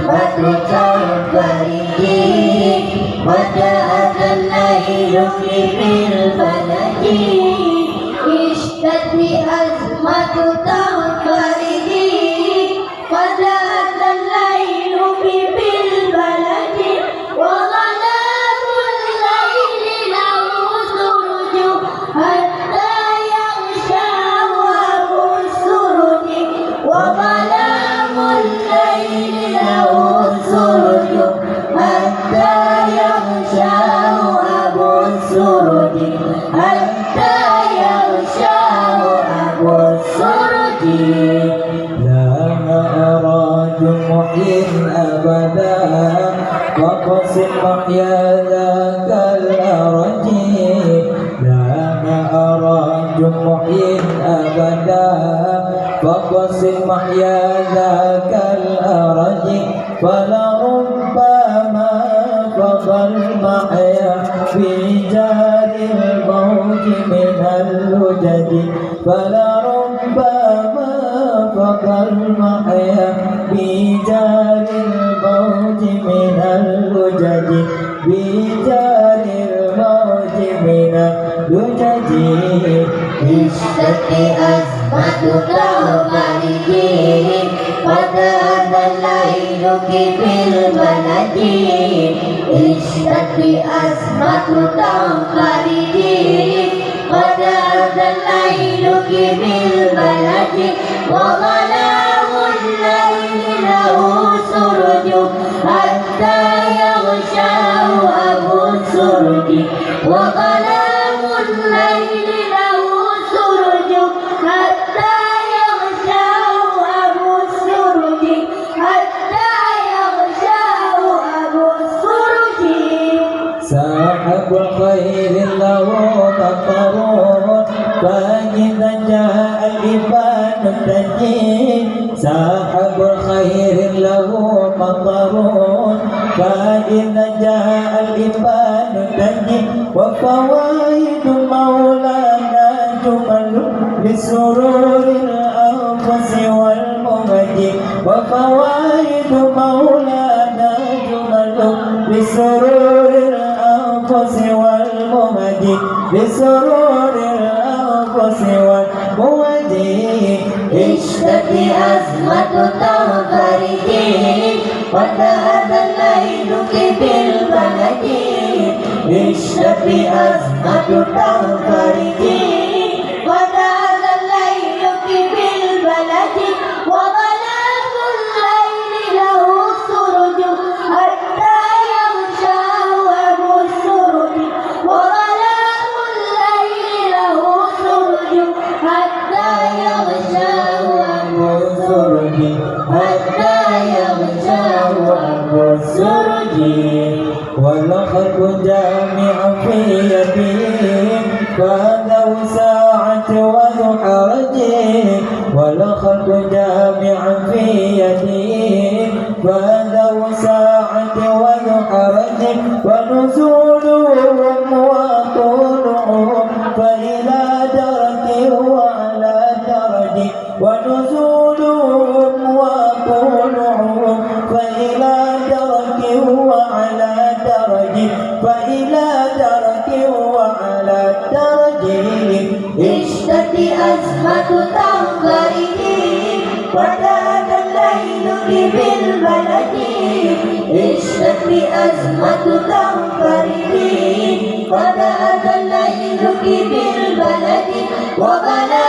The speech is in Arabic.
أزمة تنفرج وجاءت الليل بالفلج اشتد أزمة تنفرج وجاءت الليل بالفلج وظلام الليل له سرج حتى يغشاه أبو السرج وظلام الليل له سرج حتى يغشاه أبو السرج حتى يغشاه أبو السرج لا أرى جمحي أبدا وقسم محيا ذاك الأرج لا أرى جمحي أبدا وقسم محيا ذاك الأرج فلربما فضى المحيا في جار الموج من اللجج فلربما فضى المحيا في جار الموج من اللجج بجار الموج من اللجج اشتد أزمة تنفرج وجاءت الليل بالفلج اشتد أزمة تنفرج وجاءت الليل بالفلج وظلام الليل له سرج حتى يغشاه أبو السرج وظلام الليل له سرج حتى يغشاه أبو السرج حتى يغشاه أبو السرج ساحب الخير له مطرون فإذا جاء الإبان التجين ساحب الخير له مطرون فإذا جاء الإبان التجين وفوائد مولانا جمل لسرور الأنفس والممج وفوائد مولانا جمل لسرور الأنفس والممج لسرور الأنفس والممج اشتد أزمة تنفرج وجاءت الليل بالفلج اشتد أزمة تنفرج وجاءت الليل بالفلج وظلام الليل له سرج حتى يغشاه أبو السرج وظلام الليل له سرج حتى يغشاه أبو السرج حتى يغشاه أبو السرج والخلق جامع في يده فذو ساعة وذو حرج والخلق جامع في يده فذو ساعة وذو حرج ونزولهم وطلوعهم فإلى درك وعلى درج ونزولهم وطلوعهم فإلى درك وعلى درج فإلى درك وعلى درج اشتد أزمة تنفرج وجاءت الليل بالفلج اشتد أزمة تنفرج وجاءت الليل بالفلج وظلام